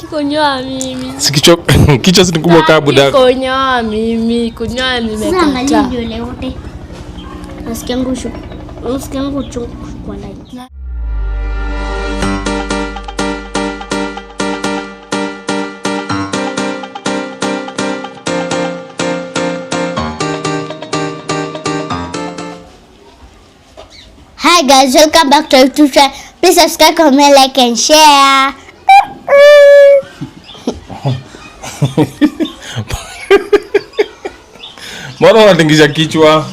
Kunyoa mimi. Sikicho kichwa si kubwa kama buda. Kunyoa mimi, kunyoa nimekataa. Sasa ndio leo wote. Nasikia chungu kwa light. Hi guys, welcome back to our YouTube channel. Please subscribe, comment, like and share. Mbona unatingisha kichwa?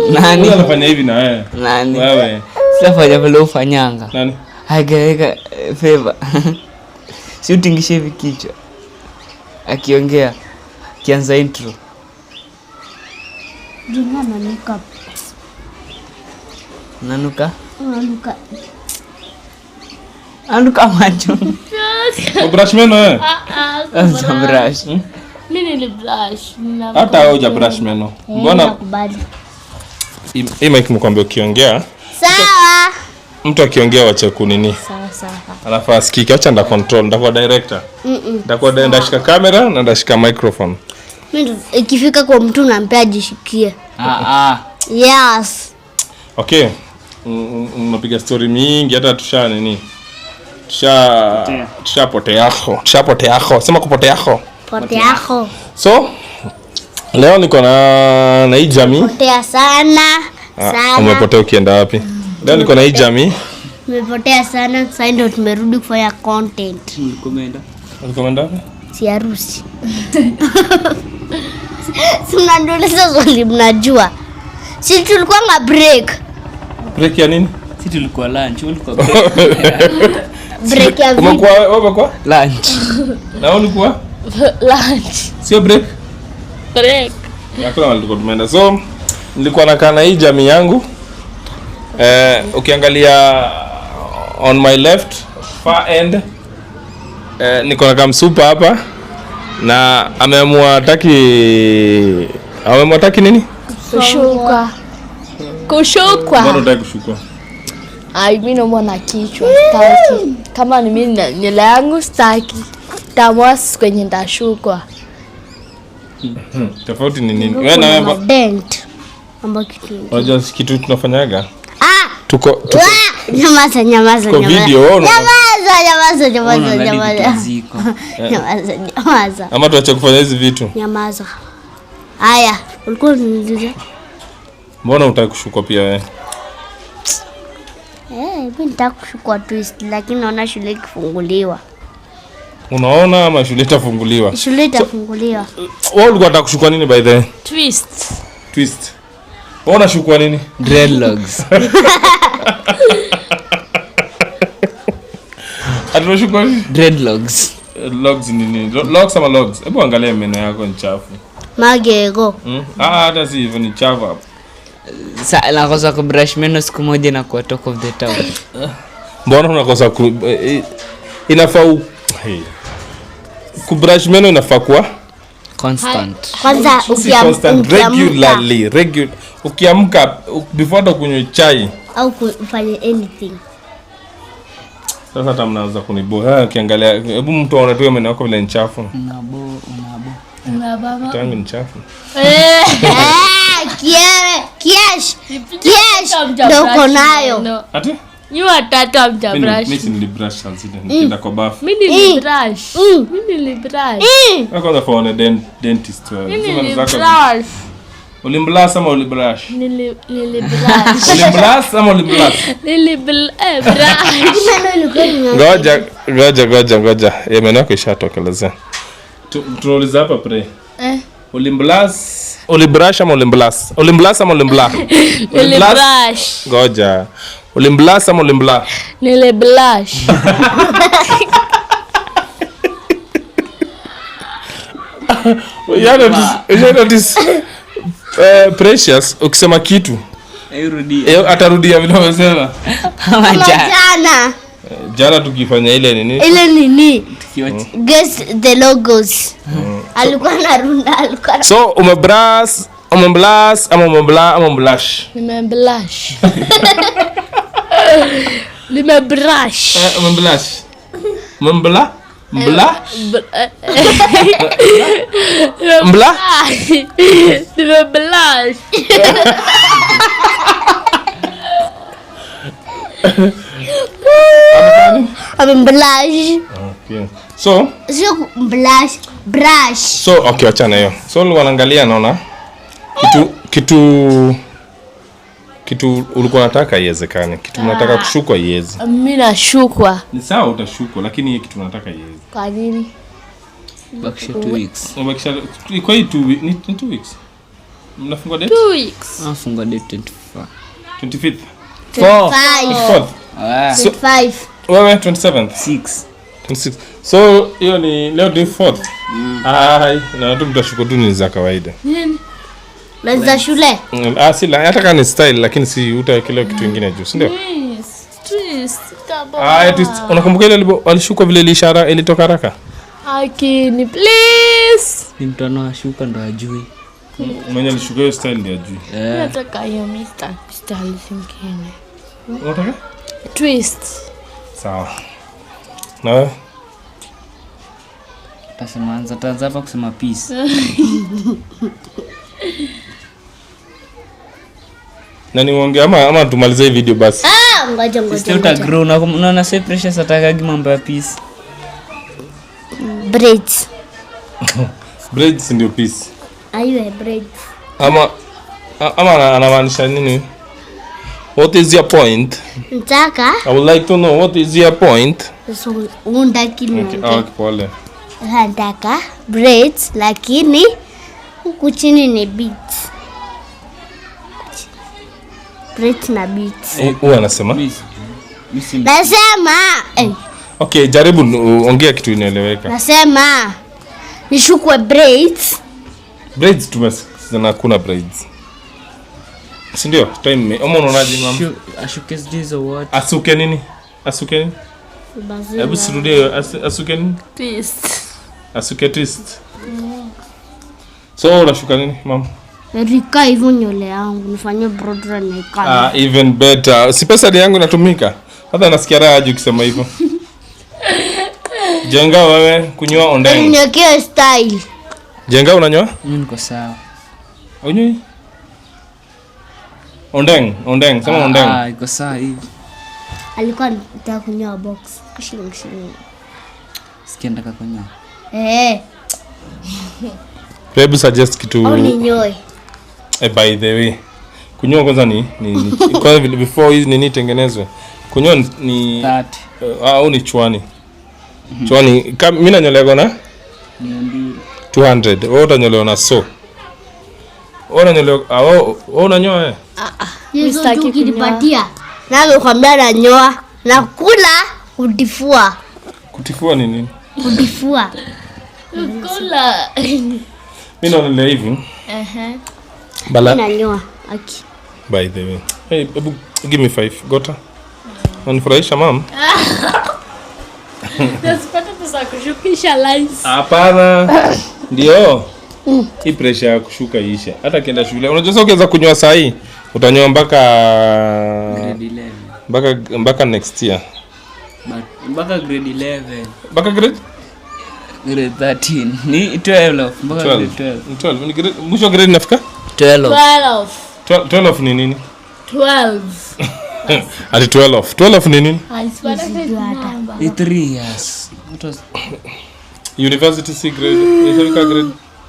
Nani anafanya hivi na wewe? Nani? Wewe. Sifanya vile ufanyanga. Nani? Haigaweka favor. Si utingishe hivi kichwa. Akiongea. Kianza intro. Jina na makeup. Nanuka? Unanuka. Anuka macho. Brush meno eh? Sasa brush. Mimi ni brush. Hata hoja brush meno. Mbona nakubali? Hii mic mkwambia ukiongea. Sawa. Mtu akiongea wacha kunini. Sawa. Anafaa sikike, acha nda control, ndakuwa director. Ndakuwa ndashika camera na ndashika microphone. Mimi ikifika kwa mtu nampea ajishikie. Yes. Okay. Unapiga story mingi hata tusha nini? Tushapoteako. Sema kupoteako. Poteako. So leo niko na hii jamii. Potea sana. Umepotea ukienda wapi? Leo niko na hii jamii. Nimepotea sana. Sasa ndio tumerudi kufanya content. Ulikomenda wapi? Si harusi. Si mnaniuliza swali mnajua. Si tulikuwa na break. Break ya nini? Si tulikuwa lunch, ulikuwa break ya vipi? Umekuwa lunch. Na ulikuwa Lunch. sio break? Break. Hakuna mahali tulikuwa tumeenda. So nilikuwa nakaa na hii jamii yangu. Ukiangalia on my left far end niko na kamsupa hapa na ameamua taki nini? Kushukwa. Mbona unataka kushukwa? Mimi naomba na kichwa staki. Kama ni mimi nywele yangu staki. Tamwas kwenye ndashukwa. Tofauti ni nini? Wewe na wewe dent. Amba kitu. unajua kitu tunafanyaga? Tuko nyamaza. Kwa video wewe Nyamaza. ama tuache kufanya hizi vitu? Nyamaza. Haya, ulikuwa unaniuliza? Mbona unataka kushukwa pia wewe? Mimi nataka kushukwa twist lakini naona shule ikifunguliwa. Unaona ama shule itafunguliwa? Shule itafunguliwa. Wewe ulikuwa unataka kushukwa nini by the way? Twist. Wewe unashukwa nini? Dreadlocks. Atunashukwa nini? Dreadlocks. Logs nini? Logs ama logs? Hebu angalia meno yako ni chafu. Magego. Hata si hivyo ni chafu hapo. Sasa nakosa kubrush meno siku moja na kuwa talk of the town. Mbona unakosa inafaa kubrush meno inafaa kuwa constant. Kwanza regularly. Ukiamka before ndo kunywa chai au kufanya anything. Sasa hata mnaanza kuniboa. Ukiangalia hebu mtu aone tu meno yako vile ni chafu. Unabo. Na baba. Tangu ni chafu. Kiash. Ndio uko nayo. Ati? Ni watatu amjabrush. Mimi nilibrush sasa nikienda kwa bafu. Mimi nilibrush. Kwanza for dentist wewe. Nilibrush. Ulimblas ama ulibrush? Nilibrush. Ulimblas ama ulibrush? Ngoja. Meno yako ishatokelezea. Tunauliza hapa pre. Ulimbrush ama ulimblas? Ulimblas ama ulimbla? Nilibrush. Ngoja. Ulimblas ama ulimbla? Nilibrush. Precious ukisema kitu atarudia vile umesema. Jana tukifanya ile nini? Guess the logos. Alikuwa narunda. So umebrush ama umeblush? Nimeblush. Nimebrush. Umembla? Mbla? Mbla? Nimeblush. Blush. Okay. So, Sio blush, brush. so okay, achana hiyo. So wanaangalia naona kitu ulikuwa unataka iwezekane. Kitu unataka kushukwa iweze. Mimi nashukwa. Ni sawa utashukwa lakini hii kitu unataka iweze. Kwa nini? Bakisha 2 weeks. Unabakisha kwa hii 2 weeks. Mnafungwa date? 2 weeks. Funga date 25th. 5. 4th. Wewe 27th. 26. So hiyo ni leo ni 4th. Na watu mtashuko tu ni za kawaida. Nini? Za shule. Si hata kama ni style lakini si utawekelea kitu kingine juu, si ndio? Twist kaba. Twist. Unakumbuka ile alishuka vile ishara ilitoka haraka? Akini please. Ni mtu anashuka ndo ajui. Mwenye alishuka hiyo style ndio ajui. Nataka hiyo Mr. Zingine. Unataka? Twist. Sawa. Na Taanza hapa kusema peace. na niongee ama tumalize hii video basi. Ngoja. Sasa utagrow na unaona say precious atakagi mambo ya peace. Braids. Braids ndio peace. Aiwe braids. Ama anamaanisha nini? What is your point? Nataka. I would like to know what is your point. So undaki ni. Okay, pole. Nataka braids lakini huku chini ni beads. Braids na beads. Huwa anasema? Nasema. Okay, jaribu ongea kitu inaeleweka. Nasema nishukwe braids. Braids tumesema kuna braids. Si ndio? Time ama unaonaje mama? Ashuke hizo what? Asuke nini? Hebu sirudie asuke nini? Twist. Asuke twist. So unashuka nini mama? Rika hivyo nywele yangu nifanye brodra na ikala. Even better. Si pesa yangu inatumika. Hata nasikia raha aje ukisema hivyo. Jenga wewe kunyoa ondeng. Ninyekee style. Jenga unanyoa? Mimi niko sawa. Unyoi? Ondeng, sema ondeng. Iko sawa hivi. Alikuwa anataka kunyoa box. Shilingi. Sikienda kunyoa. Hebu suggest kitu. Au ninyoe. By the way. Kunyoa kwanza ni kwa before hii nini tengenezwe. Kunyoa ni 30. Au ni chwani. Chwani mimi nanyolewa na 200. Wewe utanyolewa na so. Unanyoa Hizo tu kinipatia. Na nikwambia nanyoa na kula kutifua. Kutifua ni nini? Kutifua. Kula. Mimi naona hivi. Bala. Nanyoa. Aki. By the way. Hey, give me 5. Gota. Unanifurahisha mama? Nasipata pesa kushukisha lines. Hapana. Ndio. Hii pressure ya kushuka isha. Hata kienda shule. Unajua sasa ukianza kunyoa saa hii utanyoa mpaka grade 11. Mpaka next year. Mpaka grade 11. Mpaka grade 13. Ni 12 mpaka grade 12. 12. Ni grade mwisho grade nafika? 12. 12 ni nini? 12. Ati 12. 12 ni nini? Ni 3 years. University C grade. Ni grade.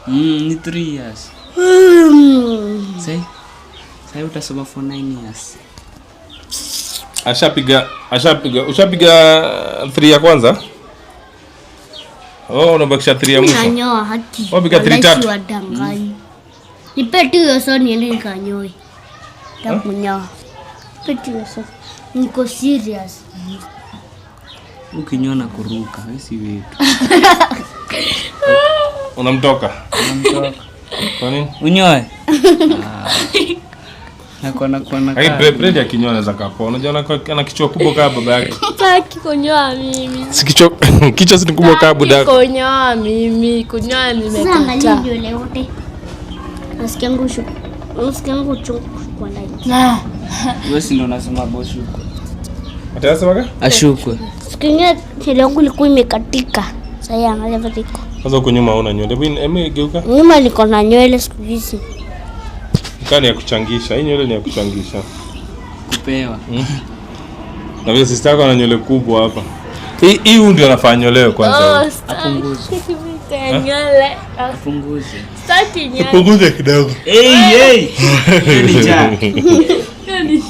Ni 3 years. Sai utasoma for 9 years. Ushapiga 3 ya kwanza? Unabakisha 3 ya mwisho. Nanyoa haki. Wapiga 3 tatu. Nipe tu hiyo so niende nikanyoe. Takunyoa. Nipe tu hiyo so. Niko serious. Ukinyoa na kuruka, si wetu. Unamtoka. Kwa nini? Unyoe. Na Hai bread ya kinyoa anaweza kapoa. Unajua ana kichwa kubwa kama baba yake. Sitaki kunyoa mimi. Si kichwa si kubwa kama buda. Kunyoa mimi, kunyoa nimekataa. Angalia nywele yote. Nasikia nguvu kwa light. wewe si ndo unasema boss huko. Atasema Ashukwe. Sikia nywele yangu ilikuwa imekatika. Sasa angalia vile iko. Sasa huko nyuma una nywele. Hebu geuka. Nyuma niko na nywele siku hizi. Kani ya kuchangisha. Hii nywele ni ya kuchangisha. Kupewa. Na vile sister yako ana nywele kubwa hapa. Hii ndio anafanya nywele kwanza. Apunguze. Nywele. Apunguze. Staki nywele. Punguze kidogo. Hey.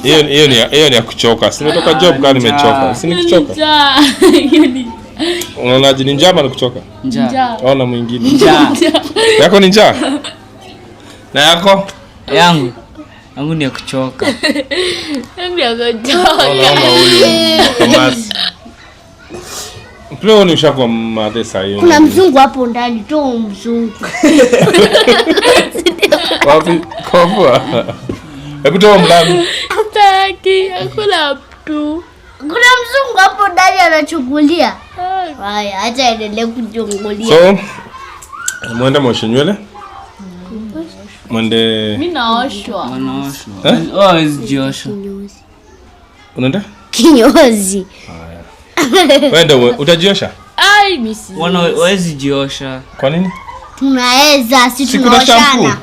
Hiyo ni ya kuchoka. Si nimetoka job kani nimechoka. Si nikichoka. Unaonaje ni njama na kuchoka? Njaa. Ona mwingine. Njaa. Yako ni njaa? Na yako? Yangu ni ya kuchoka. Ndio kuchoka. Ona huyu. Thomas. Pleo ni ushakuwa madesa hiyo. Kuna mzungu hapo ndani, toa mzungu. Wapi? Kofua. Hebu toa mlango. Sitaki, hakuna mtu. Kuna mzungu hapo ndani anachungulia. Haya, acha endelee kuchungulia. So, mwende mwoshe nywele? Mwende... Mimi naoshwa. Wanaoshwa. Hawezi jiosha. Unaenda? Kinyozi. Wende utajiosha? Ai misi. Hawezi jiosha. Kwa nini? Tunaweza, si Si kuna shampoo? tunaoshana.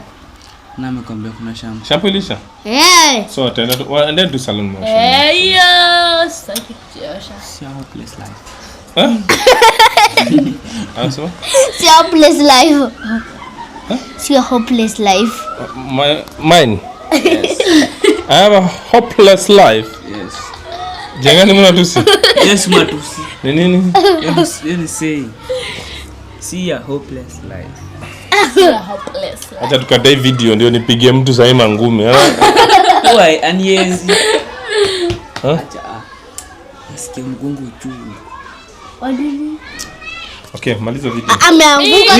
Na amekwambia kuna shampoo. Shampoo ilisha? So Enda tu salon mwoshe. Hiyo sitaki kujiosha. Si hopeless life. Answer? si hopeless life. Si hopeless life. Mine? Yes. I have a hopeless life. Yes. Jengani muna tusi? Yes, matusi. Ni nini? Yes, say. See a hopeless life. Acha tukatae video ndio nipigie mtu sahi mangumi. Why aniezi? Acha. Nasikia mgongo juu. Wadini. Okay, maliza video. Ameanguka.